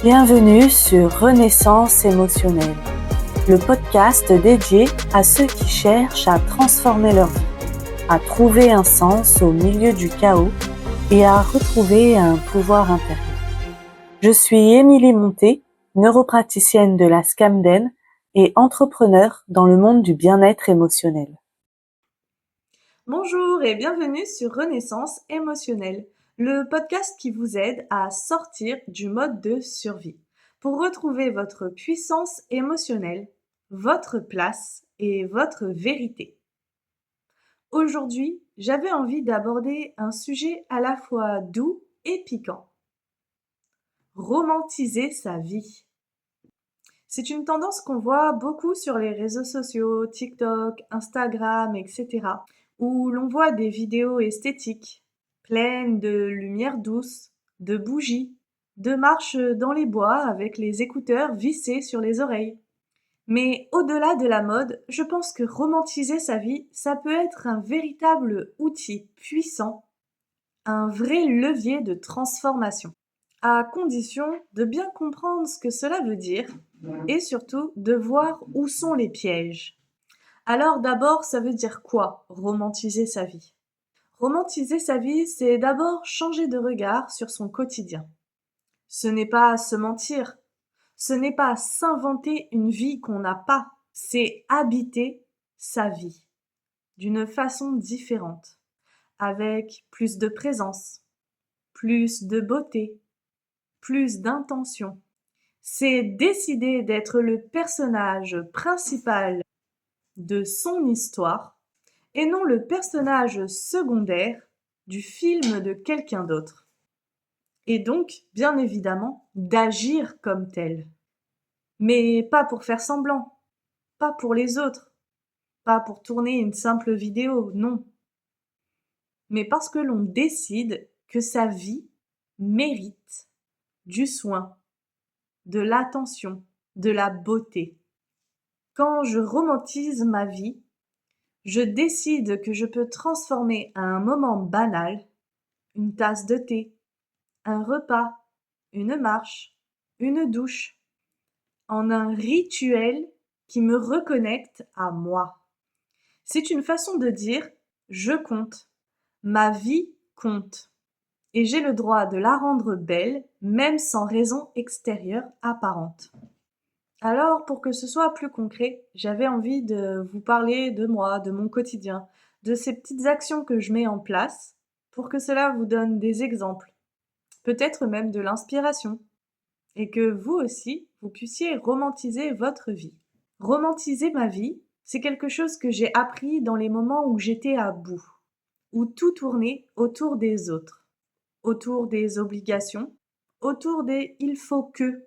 Bienvenue sur Renaissance émotionnelle, le podcast dédié à ceux qui cherchent à transformer leur vie, à trouver un sens au milieu du chaos et à retrouver un pouvoir intérieur. Je suis Émilie Monté, neuropraticienne de la Scamden et entrepreneur dans le monde du bien-être émotionnel. Bonjour et bienvenue sur Renaissance émotionnelle, le podcast qui vous aide à sortir du mode de survie pour retrouver votre puissance émotionnelle, votre place et votre vérité. Aujourd'hui, j'avais envie d'aborder un sujet à la fois doux et piquant. Romantiser sa vie. C'est une tendance qu'on voit beaucoup sur les réseaux sociaux, TikTok, Instagram, etc., où l'on voit des vidéos esthétiques, pleines de lumière douce, de bougies, de marches dans les bois avec les écouteurs vissés sur les oreilles. Mais au-delà de la mode, je pense que romantiser sa vie, ça peut être un véritable outil puissant, un vrai levier de transformation, à condition de bien comprendre ce que cela veut dire et surtout de voir où sont les pièges. Alors d'abord, ça veut dire quoi, romantiser sa vie? Romantiser sa vie, c'est d'abord changer de regard sur son quotidien. Ce n'est pas se mentir, ce n'est pas s'inventer une vie qu'on n'a pas, c'est habiter sa vie d'une façon différente, avec plus de présence, plus de beauté, plus d'intention. C'est décider d'être le personnage principal de son histoire et non le personnage secondaire du film de quelqu'un d'autre. Et donc, bien évidemment, d'agir comme tel. Mais pas pour faire semblant, pas pour les autres, pas pour tourner une simple vidéo, non. Mais parce que l'on décide que sa vie mérite du soin, de l'attention, de la beauté. Quand je romantise ma vie, je décide que je peux transformer un moment banal, une tasse de thé, un repas, une marche, une douche, en un rituel qui me reconnecte à moi. C'est une façon de dire je compte, ma vie compte, et j'ai le droit de la rendre belle, même sans raison extérieure apparente. Alors, pour que ce soit plus concret, j'avais envie de vous parler de moi, de mon quotidien, de ces petites actions que je mets en place pour que cela vous donne des exemples, peut-être même de l'inspiration, et que vous aussi, vous puissiez romantiser votre vie. Romantiser ma vie, c'est quelque chose que j'ai appris dans les moments où j'étais à bout, où tout tournait autour des autres, autour des obligations, autour des il faut que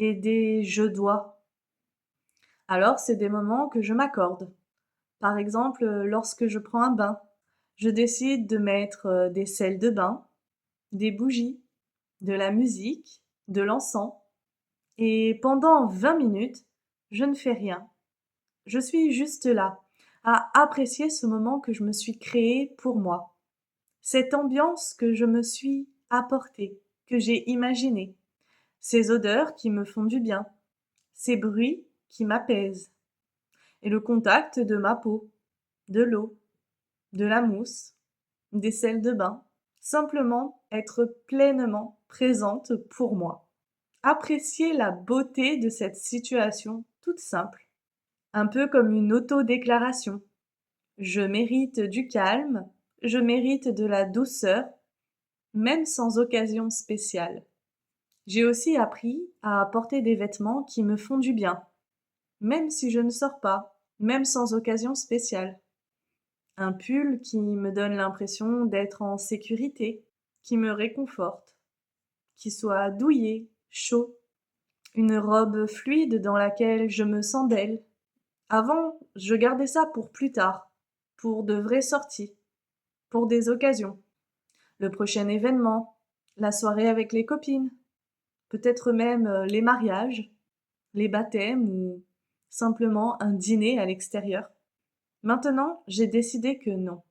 et des je dois. Alors, c'est des moments que je m'accorde. Par exemple, lorsque je prends un bain, je décide de mettre des sels de bain, des bougies, de la musique, de l'encens. Et pendant 20 minutes, je ne fais rien. Je suis juste là, à apprécier ce moment que je me suis créé pour moi. Cette ambiance que je me suis apportée, que j'ai imaginée. Ces odeurs qui me font du bien. Ces bruits qui m'apaisent. Et le contact de ma peau, de l'eau, de la mousse, des sels de bain. Simplement être pleinement présente pour moi. Apprécier la beauté de cette situation toute simple. Un peu comme une autodéclaration. Je mérite du calme, je mérite de la douceur, même sans occasion spéciale. J'ai aussi appris à porter des vêtements qui me font du bien, même si je ne sors pas, même sans occasion spéciale. Un pull qui me donne l'impression d'être en sécurité, qui me réconforte, qui soit douillet, chaud. Une robe fluide dans laquelle je me sens belle. Avant, je gardais ça pour plus tard, pour de vraies sorties, pour des occasions. Le prochain événement, la soirée avec les copines, peut-être même les mariages, les baptêmes ou simplement un dîner à l'extérieur. Maintenant, j'ai décidé que non.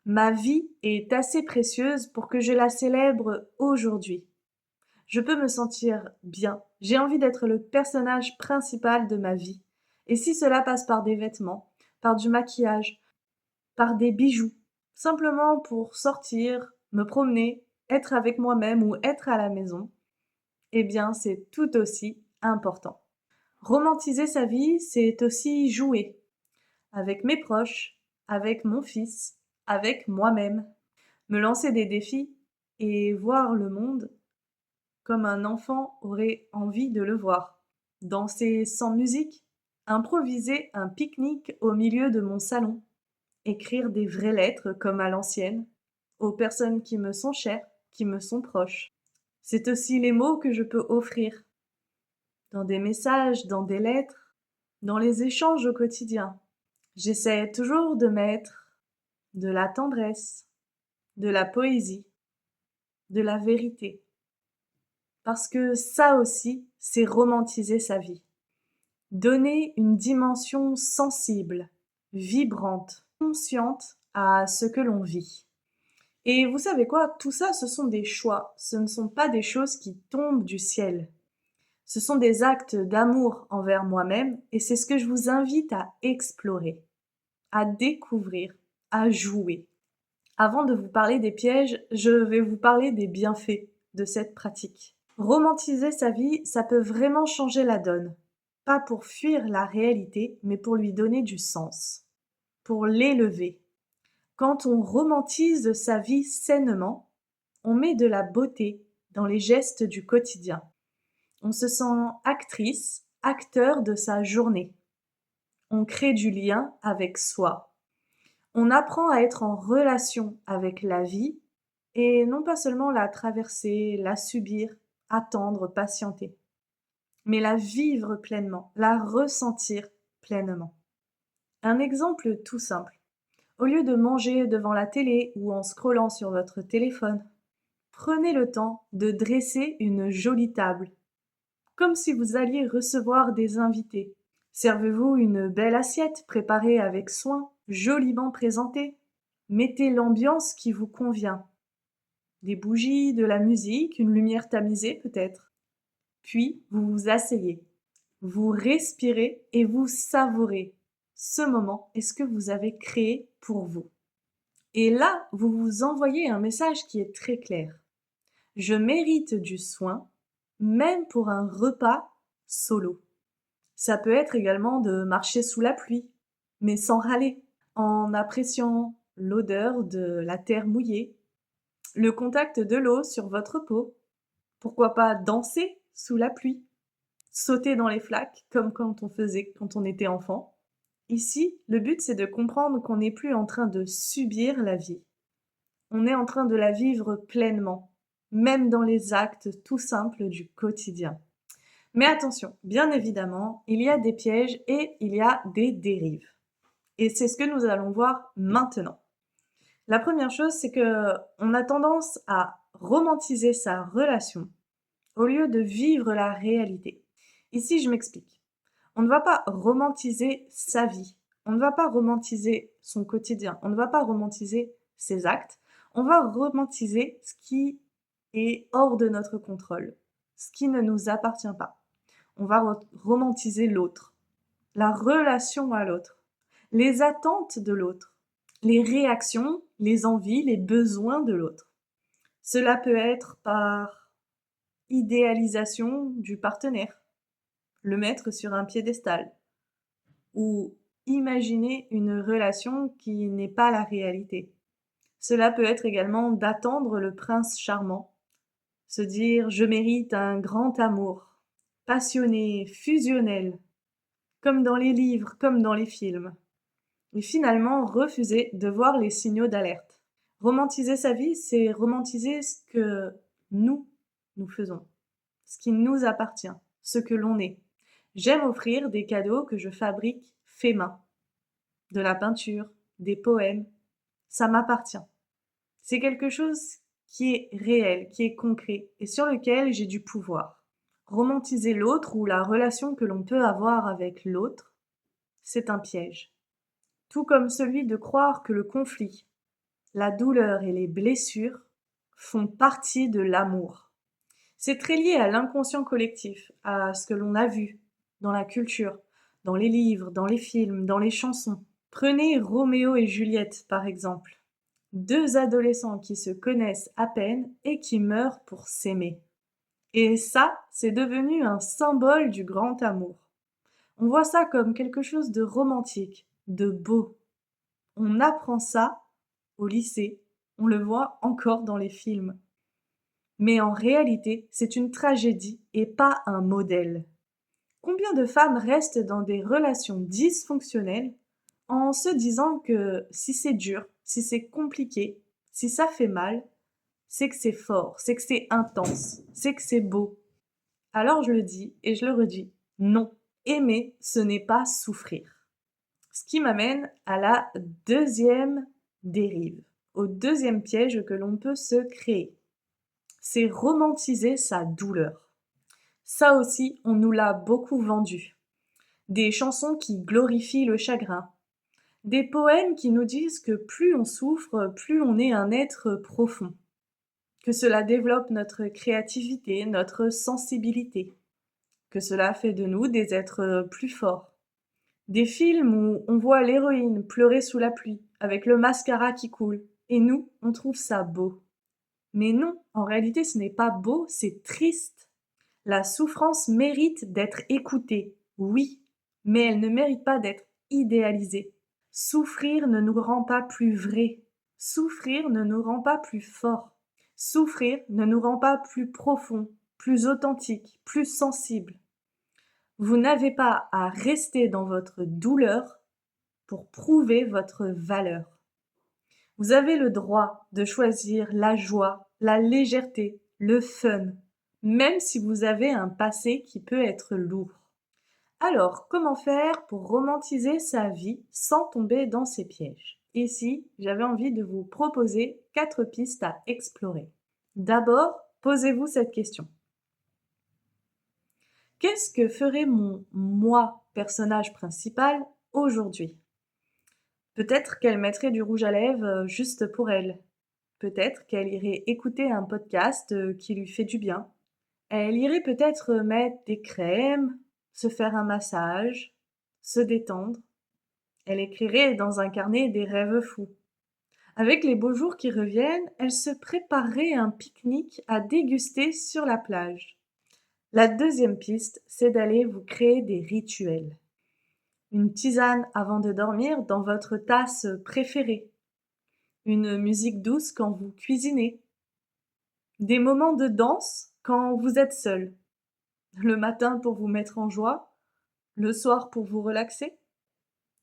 Ma vie est assez précieuse pour que je la célèbre aujourd'hui. Je peux me sentir bien. J'ai envie d'être le personnage principal de ma vie. Et si cela passe par des vêtements, par du maquillage, par des bijoux, simplement pour sortir, me promener, être avec moi-même ou être à la maison, eh bien c'est tout aussi important. Romantiser sa vie, c'est aussi jouer avec mes proches, avec mon fils, avec moi-même, me lancer des défis et voir le monde comme un enfant aurait envie de le voir. Danser sans musique, improviser un pique-nique au milieu de mon salon, écrire des vraies lettres comme à l'ancienne, aux personnes qui me sont chères, qui me sont proches. C'est aussi les mots que je peux offrir, dans des messages, dans des lettres, dans les échanges au quotidien. J'essaie toujours de mettre de la tendresse, de la poésie, de la vérité. Parce que ça aussi, c'est romantiser sa vie. Donner une dimension sensible, vibrante, consciente à ce que l'on vit. Et vous savez quoi? Tout ça, ce sont des choix. Ce ne sont pas des choses qui tombent du ciel. Ce sont des actes d'amour envers moi-même et c'est ce que je vous invite à explorer, à découvrir, à jouer. Avant de vous parler des pièges, je vais vous parler des bienfaits de cette pratique. Romantiser sa vie, ça peut vraiment changer la donne. Pas pour fuir la réalité, mais pour lui donner du sens, pour l'élever. Quand on romantise sa vie sainement, on met de la beauté dans les gestes du quotidien. On se sent actrice, acteur de sa journée. On crée du lien avec soi. On apprend à être en relation avec la vie et non pas seulement la traverser, la subir, attendre, patienter, mais la vivre pleinement, la ressentir pleinement. Un exemple tout simple. Au lieu de manger devant la télé ou en scrollant sur votre téléphone, prenez le temps de dresser une jolie table, comme si vous alliez recevoir des invités. Servez-vous une belle assiette préparée avec soin, joliment présentée. Mettez l'ambiance qui vous convient. Des bougies, de la musique, une lumière tamisée peut-être. Puis vous vous asseyez. Vous respirez et vous savourez ce moment et ce que vous avez créé pour vous. Et là, vous vous envoyez un message qui est très clair. Je mérite du soin, même pour un repas solo. Ça peut être également de marcher sous la pluie, mais sans râler, en appréciant l'odeur de la terre mouillée, le contact de l'eau sur votre peau. Pourquoi pas danser sous la pluie, sauter dans les flaques comme quand on faisait quand on était enfant. Ici, le but c'est de comprendre qu'on n'est plus en train de subir la vie. On est en train de la vivre pleinement, même dans les actes tout simples du quotidien. Mais attention, bien évidemment, il y a des pièges et il y a des dérives. Et c'est ce que nous allons voir maintenant. La première chose, c'est que on a tendance à romantiser sa relation au lieu de vivre la réalité. Ici, je m'explique. On ne va pas romantiser sa vie. On ne va pas romantiser son quotidien. On ne va pas romantiser ses actes. On va romantiser ce qui est hors de notre contrôle, ce qui ne nous appartient pas. On va romantiser l'autre, la relation à l'autre, les attentes de l'autre, les réactions, les envies, les besoins de l'autre. Cela peut être par idéalisation du partenaire, le mettre sur un piédestal, ou imaginer une relation qui n'est pas la réalité. Cela peut être également d'attendre le prince charmant, se dire « je mérite un grand amour », passionné, fusionnel, comme dans les livres, comme dans les films. Et finalement, refuser de voir les signaux d'alerte. Romantiser sa vie, c'est romantiser ce que nous faisons, ce qui nous appartient, ce que l'on est. J'aime offrir des cadeaux que je fabrique fait main, de la peinture, des poèmes, ça m'appartient. C'est quelque chose qui est réel, qui est concret et sur lequel j'ai du pouvoir. Romantiser l'autre ou la relation que l'on peut avoir avec l'autre, c'est un piège. Tout comme celui de croire que le conflit, la douleur et les blessures font partie de l'amour. C'est très lié à l'inconscient collectif, à ce que l'on a vu dans la culture, dans les livres, dans les films, dans les chansons. Prenez Roméo et Juliette, par exemple. Deux adolescents qui se connaissent à peine et qui meurent pour s'aimer. Et ça, c'est devenu un symbole du grand amour. On voit ça comme quelque chose de romantique, de beau. On apprend ça au lycée, on le voit encore dans les films. Mais en réalité, c'est une tragédie et pas un modèle. Combien de femmes restent dans des relations dysfonctionnelles en se disant que si c'est dur, si c'est compliqué, si ça fait mal, c'est que c'est fort, c'est que c'est intense, c'est que c'est beau. Alors je le dis et je le redis, non, aimer, ce n'est pas souffrir. Ce qui m'amène à la deuxième dérive, au deuxième piège que l'on peut se créer. C'est romantiser sa douleur. Ça aussi, on nous l'a beaucoup vendu. Des chansons qui glorifient le chagrin. Des poèmes qui nous disent que plus on souffre, plus on est un être profond. Que cela développe notre créativité, notre sensibilité. Que cela fait de nous des êtres plus forts. Des films où on voit l'héroïne pleurer sous la pluie, avec le mascara qui coule. Et nous, on trouve ça beau. Mais non, en réalité, ce n'est pas beau, c'est triste. La souffrance mérite d'être écoutée, oui, mais elle ne mérite pas d'être idéalisée. Souffrir ne nous rend pas plus vrais. Souffrir ne nous rend pas plus forts. Souffrir ne nous rend pas plus profonds, plus authentiques, plus sensibles. Vous n'avez pas à rester dans votre douleur pour prouver votre valeur. Vous avez le droit de choisir la joie, la légèreté, le fun, même si vous avez un passé qui peut être lourd. Alors, comment faire pour romantiser sa vie sans tomber dans ces pièges? Ici, j'avais envie de vous proposer 4 pistes à explorer. D'abord, posez-vous cette question. Qu'est-ce que ferait mon moi, personnage principal, aujourd'hui? Peut-être qu'elle mettrait du rouge à lèvres juste pour elle. Peut-être qu'elle irait écouter un podcast qui lui fait du bien. Elle irait peut-être mettre des crèmes, se faire un massage, se détendre. Elle écrirait dans un carnet des rêves fous. Avec les beaux jours qui reviennent, elle se préparerait un pique-nique à déguster sur la plage. La deuxième piste, c'est d'aller vous créer des rituels. Une tisane avant de dormir dans votre tasse préférée. Une musique douce quand vous cuisinez. Des moments de danse quand vous êtes seul. Le matin pour vous mettre en joie, le soir pour vous relaxer.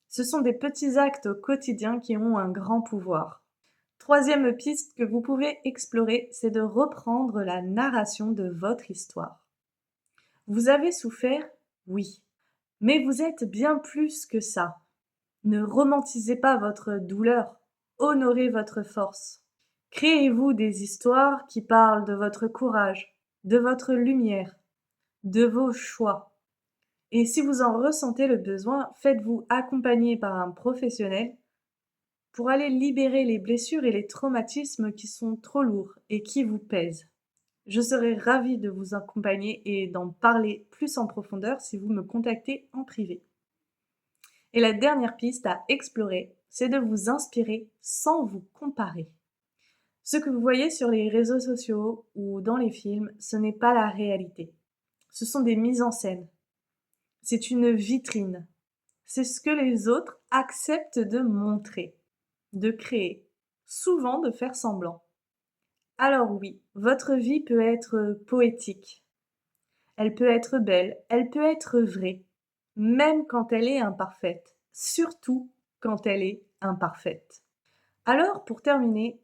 Ce sont des petits actes quotidiens qui ont un grand pouvoir. Troisième piste que vous pouvez explorer, c'est de reprendre la narration de votre histoire. Vous avez souffert? Oui. Mais vous êtes bien plus que ça. Ne romantisez pas votre douleur, honorez votre force. Créez-vous des histoires qui parlent de votre courage, de votre lumière, de vos choix. Et si vous en ressentez le besoin, faites-vous accompagner par un professionnel pour aller libérer les blessures et les traumatismes qui sont trop lourds et qui vous pèsent. Je serai ravie de vous accompagner et d'en parler plus en profondeur si vous me contactez en privé. Et la dernière piste à explorer, c'est de vous inspirer sans vous comparer. Ce que vous voyez sur les réseaux sociaux ou dans les films, ce n'est pas la réalité. Ce sont des mises en scène. C'est une vitrine. C'est ce que les autres acceptent de montrer, de créer, souvent de faire semblant. Alors oui, votre vie peut être poétique. Elle peut être belle, elle peut être vraie, même quand elle est imparfaite, surtout quand elle est imparfaite. Alors, pour terminer,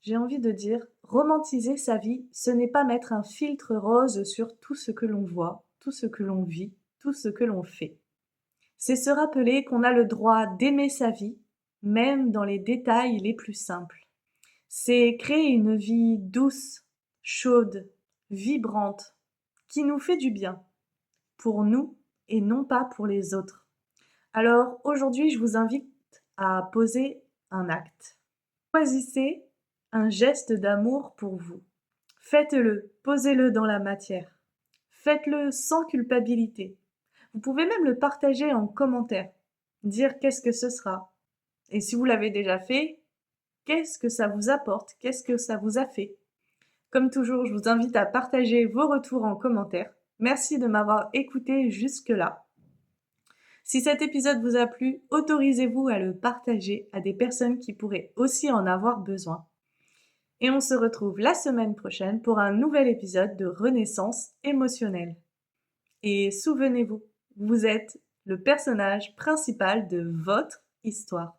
j'ai envie de dire, romantiser sa vie, ce n'est pas mettre un filtre rose sur tout ce que l'on voit, tout ce que l'on vit, tout ce que l'on fait. C'est se rappeler qu'on a le droit d'aimer sa vie, même dans les détails les plus simples. C'est créer une vie douce, chaude, vibrante, qui nous fait du bien, pour nous et non pas pour les autres. Alors aujourd'hui, je vous invite à poser un acte. Choisissez un geste d'amour pour vous. Faites-le, posez-le dans la matière. Faites-le sans culpabilité. Vous pouvez même le partager en commentaire, dire qu'est-ce que ce sera. Et si vous l'avez déjà fait, qu'est-ce que ça vous apporte? Qu'est-ce que ça vous a fait? Comme toujours, je vous invite à partager vos retours en commentaire. Merci de m'avoir écouté jusque-là. Si cet épisode vous a plu, autorisez-vous à le partager à des personnes qui pourraient aussi en avoir besoin. Et on se retrouve la semaine prochaine pour un nouvel épisode de Renaissance émotionnelle. Et souvenez-vous, vous êtes le personnage principal de votre histoire.